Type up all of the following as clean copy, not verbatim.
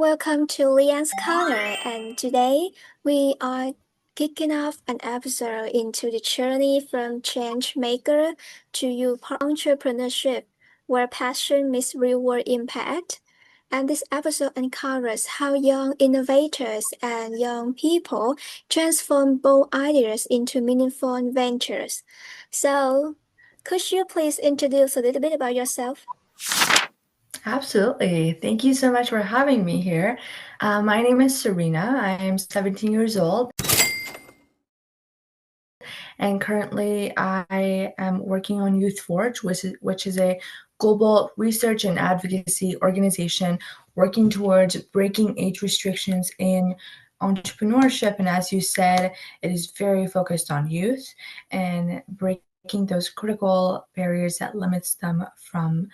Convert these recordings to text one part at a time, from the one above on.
welcome to Leanne's Corner, and today we are kicking off an episode into the journey from change maker to youth entrepreneurship, where passion meets real world impact. And this episode uncovers how young innovators and young people transform bold ideas into meaningful ventures. So, could you please introduce a little bit about yourself? Absolutely. Thank you so much for having me here. My name is Sarina. I am 17 years old, and currently I am working on Youth Forge, which is a global research and advocacy organization working towards breaking age restrictions in entrepreneurship. And as you said, it is very focused on youth and breaking those critical barriers that limits them from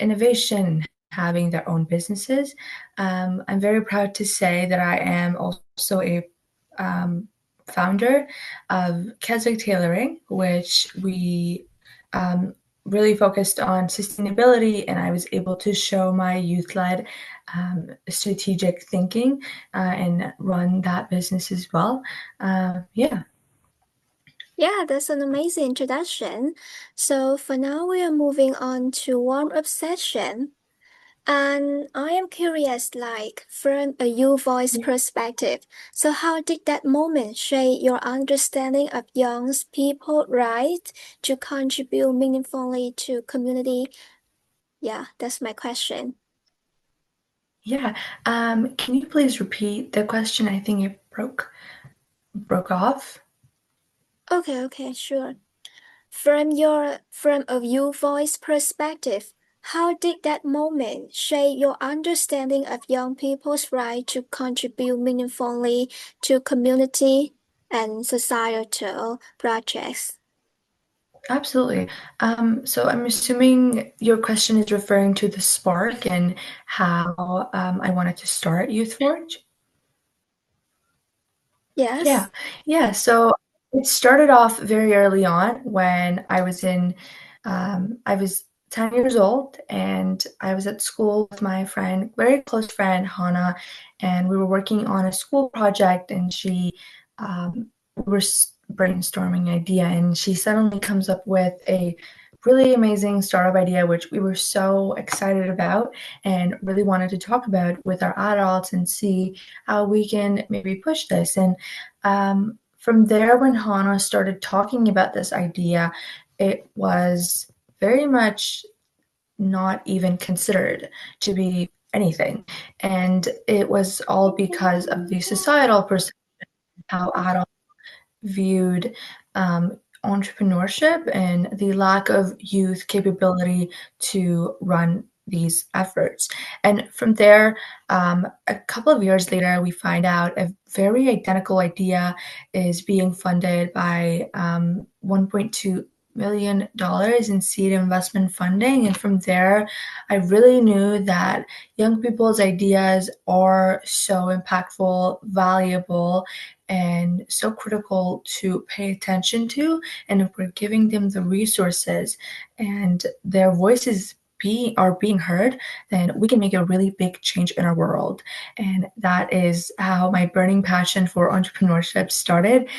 innovation, having their own businesses. I'm very proud to say that I am also a founder of Keswick Tailoring, which we really focused on sustainability, and I was able to show my youth-led strategic thinking and run that business as well. Yeah. Yeah, that's an amazing introduction. So for now, we are moving on to warm-up session. And I am curious, like from a you voice perspective. So how did that moment shape your understanding of young people right to contribute meaningfully to community? Yeah, that's my question. Yeah. Can you please repeat the question? I think it broke off. Okay, sure. From a you voice perspective, how did that moment shape your understanding of young people's right to contribute meaningfully to community and societal projects? Absolutely. So I'm assuming your question is referring to the spark and how I wanted to start Youth Forge. Yeah, Yes. yeah. So it started off very early on when I was 10 years old and I was at school with my friend, very close friend, Hannah, and we were working on a school project and we were brainstorming idea and she suddenly comes up with a really amazing startup idea, which we were so excited about and really wanted to talk about with our adults and see how we can maybe push this. And from there, when Hannah started talking about this idea, it was very much not even considered to be anything. And it was all because of the societal perception, how adults viewed entrepreneurship and the lack of youth capability to run these efforts. And from there, a couple of years later, we find out a very identical idea is being funded by $1.2 million in seed investment funding. And from there, I really knew that young people's ideas are so impactful, valuable, and so critical to pay attention to. And if we're giving them the resources and their voices are being heard, then we can make a really big change in our world. And that is how my burning passion for entrepreneurship started,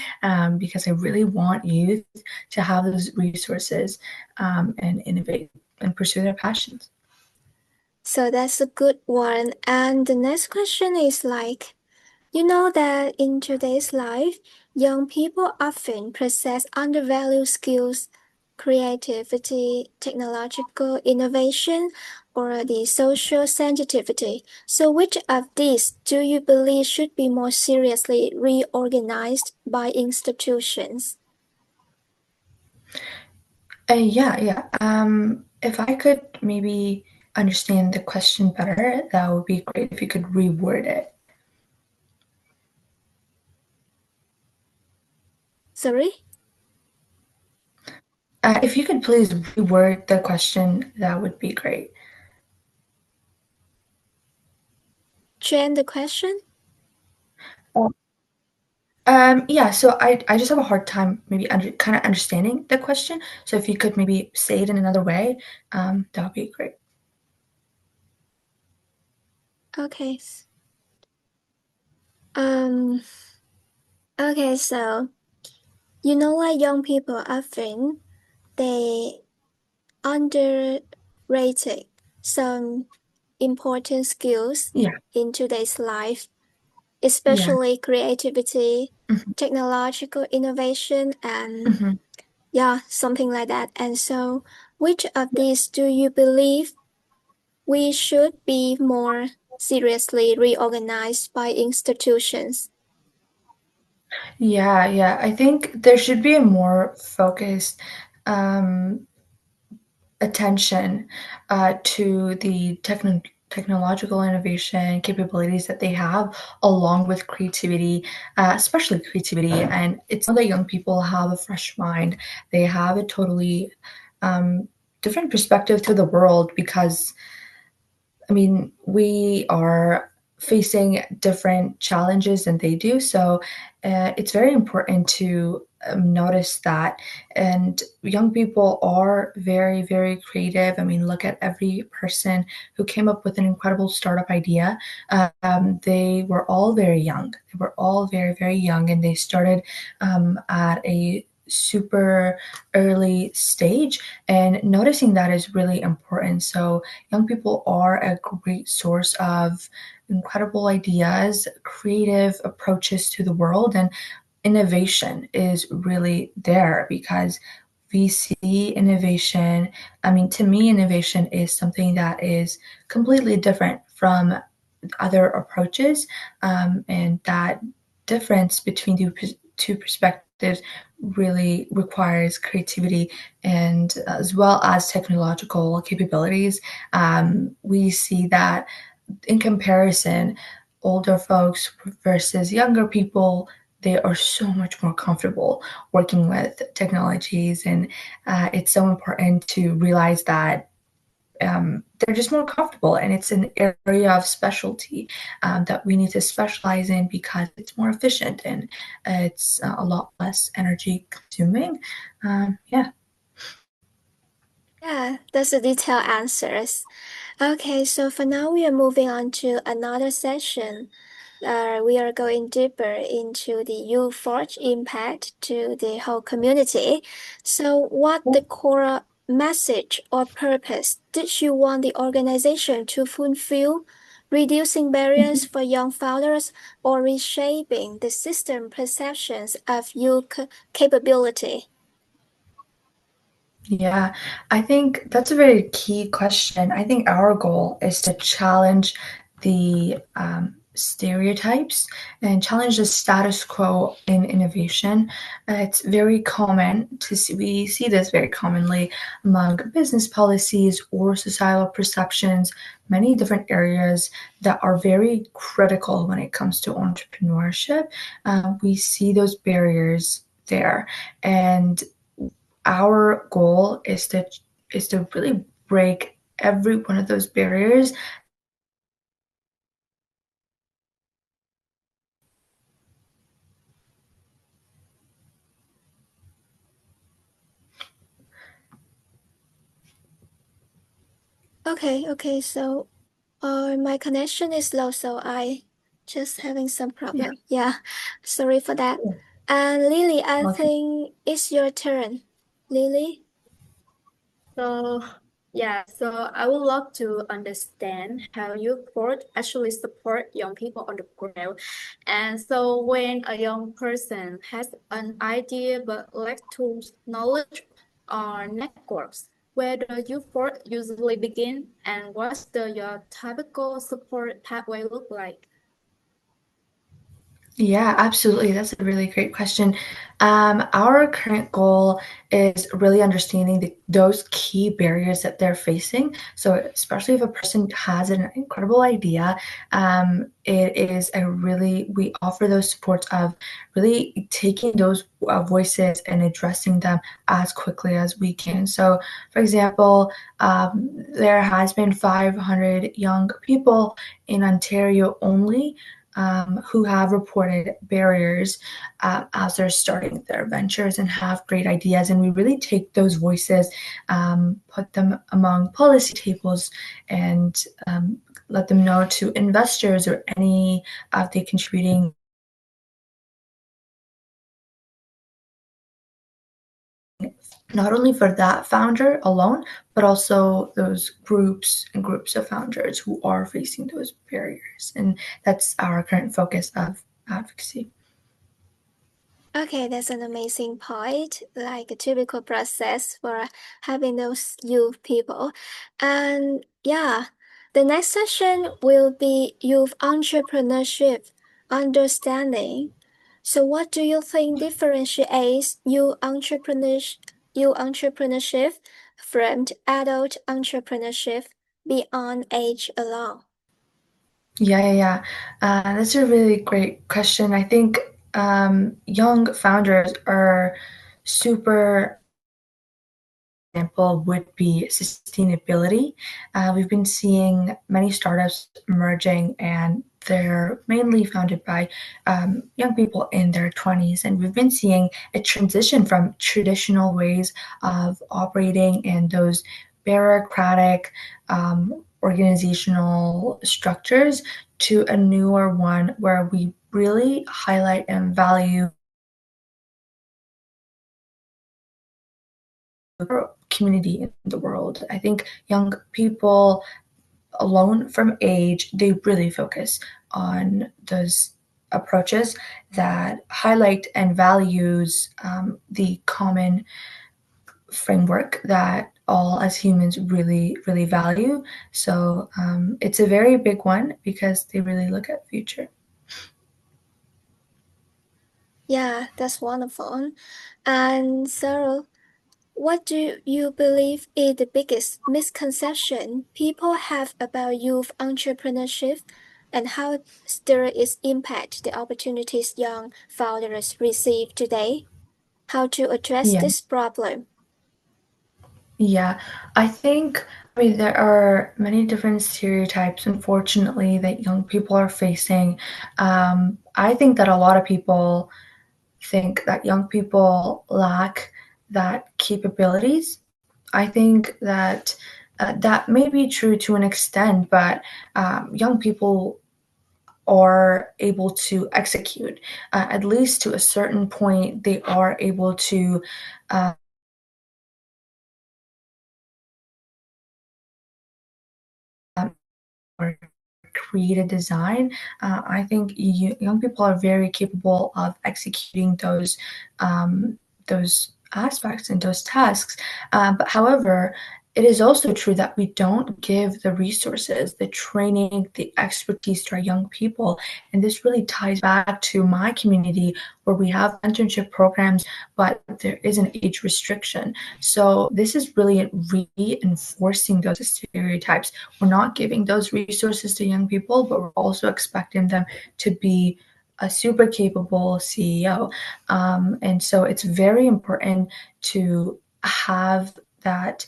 because I really want youth to have those resources and innovate and pursue their passions. So that's a good one. And the next question is like, you know that in today's life, young people often possess undervalued skills, creativity, technological innovation, or the social sensitivity. So, which of these do you believe should be more seriously reorganized by institutions? Yeah. If I could maybe understand the question better, that would be great if you could reword it. Sorry? If you could please reword the question, that would be great. Change the question? Oh, yeah, so I just have a hard time maybe kind of understanding the question. So if you could maybe say it in another way, that would be great. Okay. Um, okay, so like young people often they underrated some important skills Yeah, in today's life, yeah, especially creativity, mhm, technological innovation, and mhm. yeah, something like that. And so, which of these do you believe we should be more seriously reorganized by institutions? Yeah, yeah. I think there should be a more focused um, attention to the technological innovation capabilities that they have, along with creativity, especially creativity. And it's not that young people have a fresh mind; they have a totally um, different perspective to the world because I mean, we are facing different challenges than they do. So it's very important to notice that. And young people are very, very creative. I mean, look at every person who came up with an incredible startup idea. They were all very young. They were all very, very young, and they started at a super early stage. And noticing that is really important. So, young people are a great source of incredible ideas, creative approaches to the world, and innovation is really there because we see innovation. I mean, to me, innovation is something that is completely different from other approaches, and that difference between two perspectives really requires creativity and as well as technological capabilities. We see that in comparison, older folks versus younger people, they are so much more comfortable working with technologies, and it's so important to realize that they're just more comfortable, and it's an area of specialty that we need to specialize in because it's more efficient and it's a lot less energy consuming. Yeah. Yeah, that's a detailed answers. Okay, so for now we are moving on to another session. We are going deeper into the U Forge impact to the whole community. So, what the core message or purpose did you want the organization to fulfill? Reducing barriers for young founders or reshaping the system perceptions of capability? Yeah, I think that's a very key question. I think our goal is to challenge the stereotypes and challenge the status quo in innovation. It's very common to see, we see this very commonly among business policies or societal perceptions, many different areas that are very critical when it comes to entrepreneurship. We see those barriers there. And our goal is to really break every one of those barriers. Okay, so my connection is low, so I just having some Yeah, problem. Yeah, sorry for that. And Lily, I okay. think it's your turn. Lily? So, yeah, so I would love to understand how you board actually support young people on the ground. And so, when a young person has an idea but lacks tools, knowledge, or networks, where do you board usually begin, and what's the your typical support pathway look like? Yeah, absolutely. That's a really great question. Our current goal is really understanding those key barriers that they're facing. So, especially if a person has an incredible idea, it is a really, we offer those supports of really taking those voices and addressing them as quickly as we can. So, for example, there has been 500 young people in Ontario only who have reported barriers as they're starting their ventures and have great ideas. And we really take those voices, put them among policy tables, and let them know to investors or any of the contributing not only for that founder alone, but also those groups and groups of founders who are facing those barriers. And that's our current focus of advocacy. Okay, that's an amazing point, like a typical process for having those youth people. And yeah, the next session will be youth entrepreneurship, understanding. So what do you think differentiates youth entrepreneurship from adult entrepreneurship beyond age alone? Yeah. That's a really great question. I think young founders are super example would be sustainability. We've been seeing many startups emerging, and they're mainly founded by young people in their 20s. And we've been seeing a transition from traditional ways of operating and those bureaucratic organizational structures to a newer one where we really highlight and value community in the world. I think young people alone from age, they really focus on those approaches that highlight and values the common framework that all as humans really value. So it's a very big one because they really look at future. Yeah, that's wonderful. And so, what do you believe is the biggest misconception people have about youth entrepreneurship and how does it impact the opportunities young founders receive today? How to address Yeah. this problem? Yeah, I mean, there are many different stereotypes, unfortunately, that young people are facing. I think that a lot of people think that young people lack that capabilities. I think that that may be true to an extent, but young people are able to execute. At least to a certain point, they are able to or create a design. I think young people are very capable of executing those aspects and those tasks. But however, it is also true that we don't give the resources, the training, the expertise to our young people. And this really ties back to my community where we have internship programs, but there is an age restriction. So this is really reinforcing those stereotypes. We're not giving those resources to young people, but we're also expecting them to be a super capable CEO. And so it's very important to have that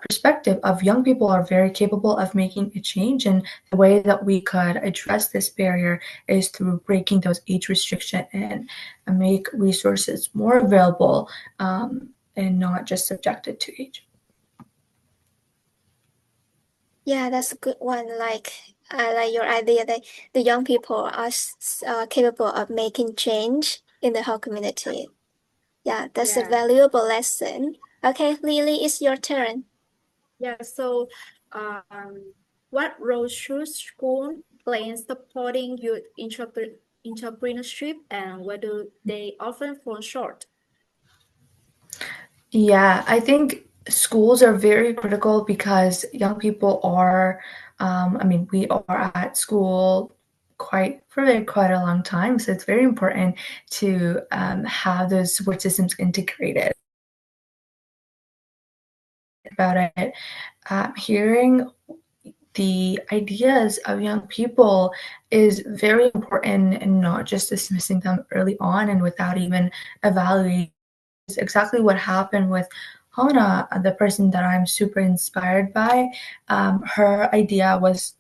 perspective of young people are very capable of making a change. And the way that we could address this barrier is through breaking those age restriction and make resources more available and not just subjected to age. Yeah, that's a good one. Like, I like your idea that the young people are capable of making change in the whole community. Yeah, that's a Yeah. valuable lesson. Okay, Lily, it's your turn. Yeah, so what role should school play in supporting youth entrepreneurship, and where do they often fall short? Yeah, I think schools are very critical because young people are, I mean, we are at school quite a long time. So it's very important to have those support systems integrated about it. Hearing the ideas of young people is very important and not just dismissing them early on and without even evaluating. It's exactly what happened with Hana, the person that I'm super inspired by. Her idea was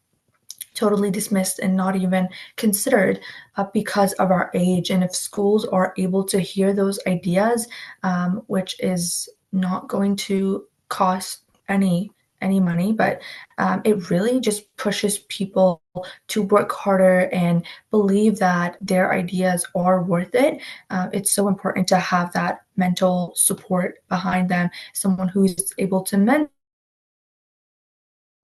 totally dismissed and not even considered because of our age. And if schools are able to hear those ideas, which is not going to cost any any money, but it really just pushes people to work harder and believe that their ideas are worth it. It's so important to have that mental support behind them, someone who's able to mentor.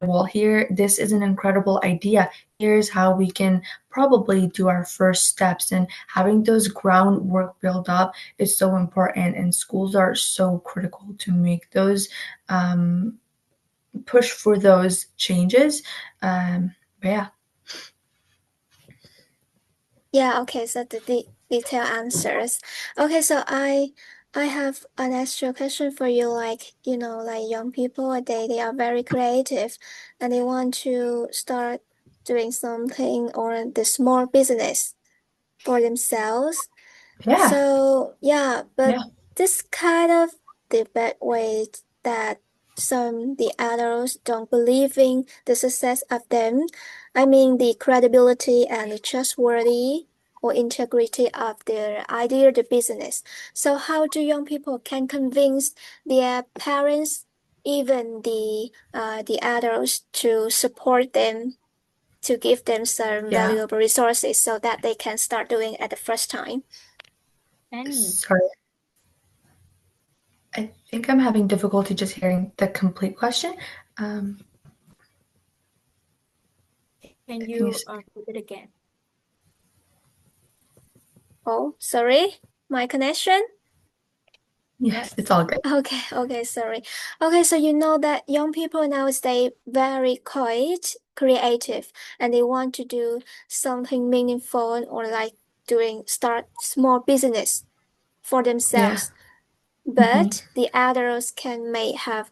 Well, here, this is an incredible idea. Here's how we can probably do our first steps. And having those groundwork built up is so important. And schools are so critical to make those push for those changes. But yeah. Yeah, okay, so the detailed answers. Okay, so I have an extra question for you, like, like young people, they are very creative and they want to start doing something or the small business for themselves. Yeah. So yeah, but Yeah. this kind of the bad way that the adults don't believe in the success of them. I mean the credibility and the trustworthy or integrity of their idea, the business. So how do young people can convince their parents, even the adults, to support them, to give them some Yeah. valuable resources so that they can start doing at the first time? Annie, Sorry. I think I'm having difficulty just hearing the complete question. Um, can can you you repeat again? Oh, sorry, my connection? Yes, it's Yes. all good. Okay, sorry. Okay, so you know that young people nowadays very quite creative and they want to do something meaningful or like start small business for Yeah. themselves. Hmm. But the adults may have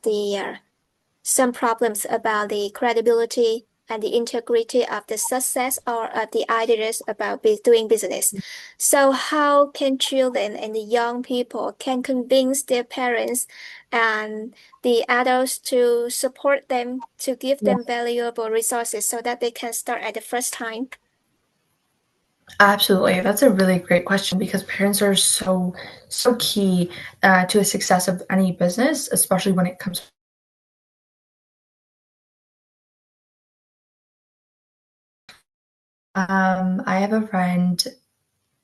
some problems about the credibility and the integrity of the success or of the ideas about doing business. So how can children and the young people can convince their parents and the adults to support them, to give Yeah. them valuable resources so that they can start at the first time? Absolutely. That's a really great question because parents are so key to the success of any business, especially when it comes. I have a friend,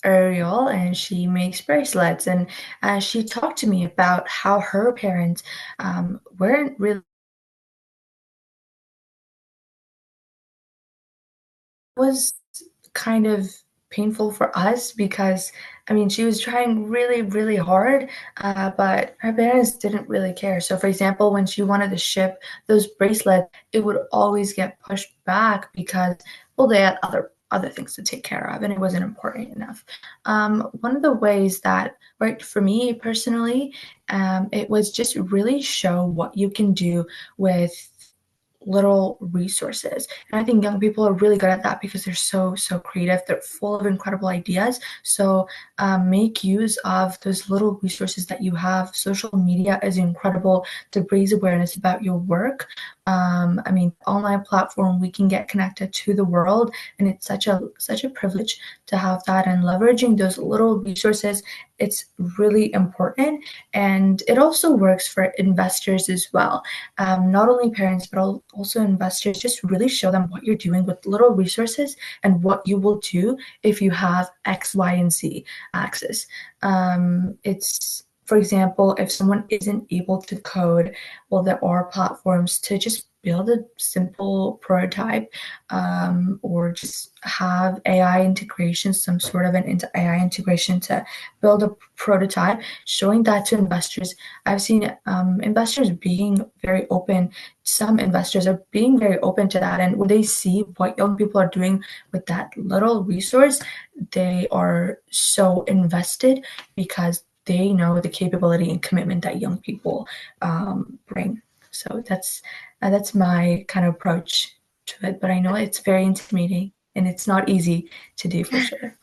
Ariel, and she makes bracelets, and she talked to me about how her parents weren't really was kind of painful for us because I mean she was trying really hard, but her parents didn't really care. So for example, when she wanted to ship those bracelets, it would always get pushed back because well they had other things to take care of and it wasn't important enough. One of the ways that worked for me personally, it was just really show what you can do with little resources. And I think young people are really good at that because they're so creative. They're full of incredible ideas. So make use of those little resources that you have. Social media is incredible to raise awareness about your work. I mean, online platform, we can get connected to the world, and it's such a privilege to have that. And leveraging those little resources, it's really important. And it also works for investors as well. Not only parents, but also investors, just really show them what you're doing with little resources and what you will do if you have X, Y, and Z access. It's, for example, if someone isn't able to code, well, there are platforms to just build a simple prototype, or just have AI integration, some sort of an into AI integration to build a prototype, showing that to investors. I've seen investors being very open. Some investors are being very open to that. And when they see what young people are doing with that little resource, they are so invested because they know the capability and commitment that young people bring. So that's my kind of approach to it. But I know it's very intimidating and it's not easy to do for sure.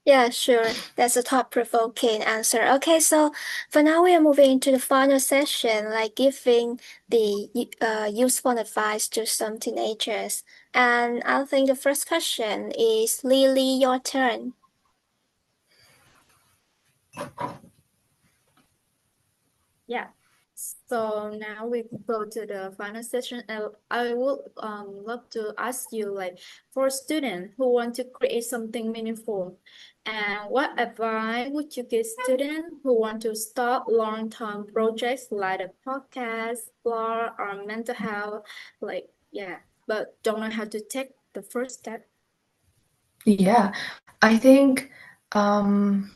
Yeah, sure. That's a thought-provoking answer. Okay, so for now we are moving into the final session, like giving the useful advice to some teenagers. And I think the first question is Lily, your turn. Yeah. So now we go to the final session, and I would love to ask you, like, for students who want to create something meaningful, and what advice would you give students who want to start long-term projects like a podcast, blog, or mental health, like, yeah, but don't know how to take the first step? Yeah, I think that Um,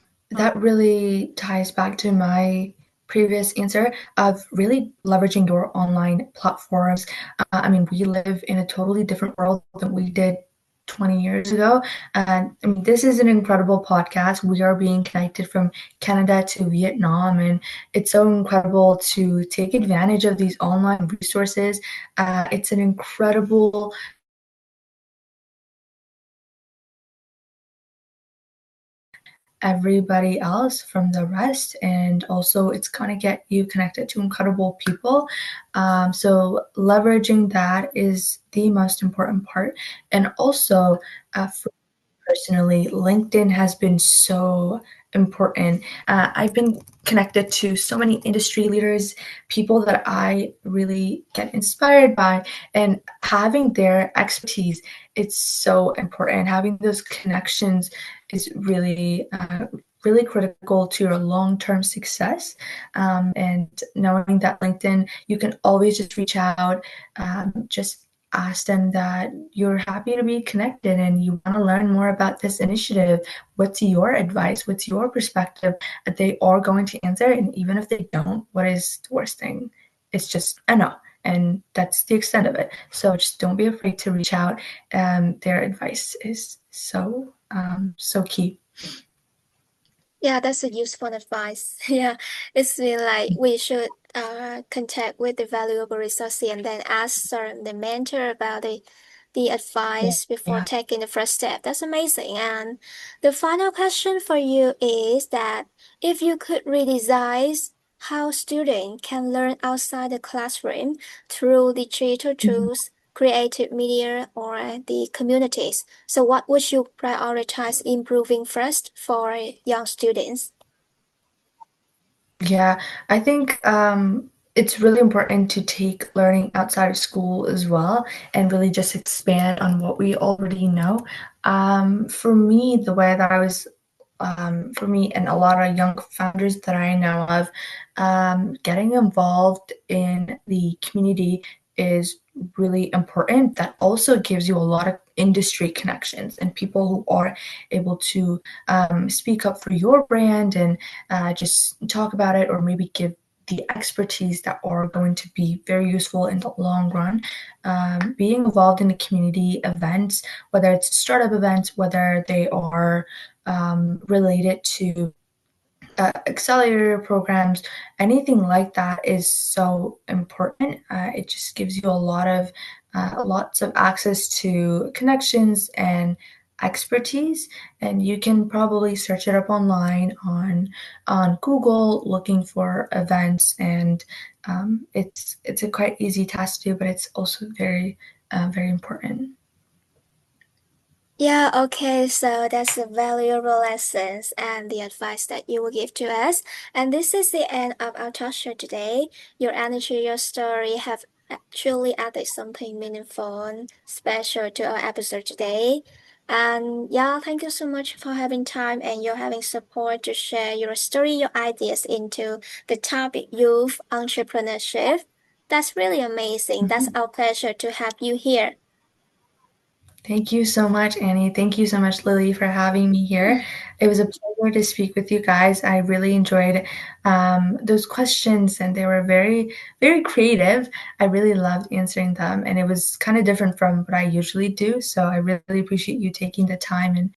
really ties back to my previous answer of really leveraging your online platforms. I mean, we live in a totally different world than we did 20 years ago. And I mean, this is an incredible podcast. We are being connected from Canada to Vietnam, and it's so incredible to take advantage of these online resources. It's an incredible everybody else from the rest, and also it's gonna get you connected to incredible people. So leveraging that is the most important part. And also for personally, LinkedIn has been so important. I've been connected to so many industry leaders, people that I really get inspired by, and having their expertise, it's so important. Having those connections is really critical to your long-term success. And knowing that LinkedIn, you can always just reach out, just ask them that you're happy to be connected and you want to learn more about this initiative. What's your advice? What's your perspective? They are going to answer. And even if they don't, what is the worst thing? It's just a no. And that's the extent of it. So just don't be afraid to reach out. Their advice is so key. Yeah, that's a useful advice. Yeah, it's been like we should contact with the valuable resources and then ask the mentor about the advice before Yeah. taking the first step. That's amazing. And the final question for you is that if you could redesign how students can learn outside the classroom through digital Mhm. tools, creative media, or the communities, so what would you prioritize improving first for young students? Yeah, I think it's really important to take learning outside of school as well and really just expand on what we already know. For me, the way that I was, for me and a lot of young founders that I know of, getting involved in the community is really important. That also gives you a lot of industry connections and people who are able to speak up for your brand and just talk about it or maybe give the expertise that are going to be very useful in the long run. Being involved in the community events, whether it's startup events, whether they are related to accelerator programs, anything like that is so important. It just gives you a lot of lots of access to connections and expertise, and you can probably search it up online on Google, looking for events, and it's a quite easy task to do, but it's also very important. Yeah, okay, so that's the valuable lessons and the advice that you will give to us. And this is the end of our talk show today. Your energy, your story have actually added something meaningful and special to our episode today. And yeah, thank you so much for having time and you're having support to share your story, your ideas into the topic youth entrepreneurship. That's really amazing. That's Mhm. our pleasure to have you here. Thank you so much, Annie. Thank you so much, Lily, for having me here. It was a pleasure to speak with you guys. I really enjoyed those questions, and they were very creative. I really loved answering them, and it was kind of different from what I usually do. So I really appreciate you taking the time and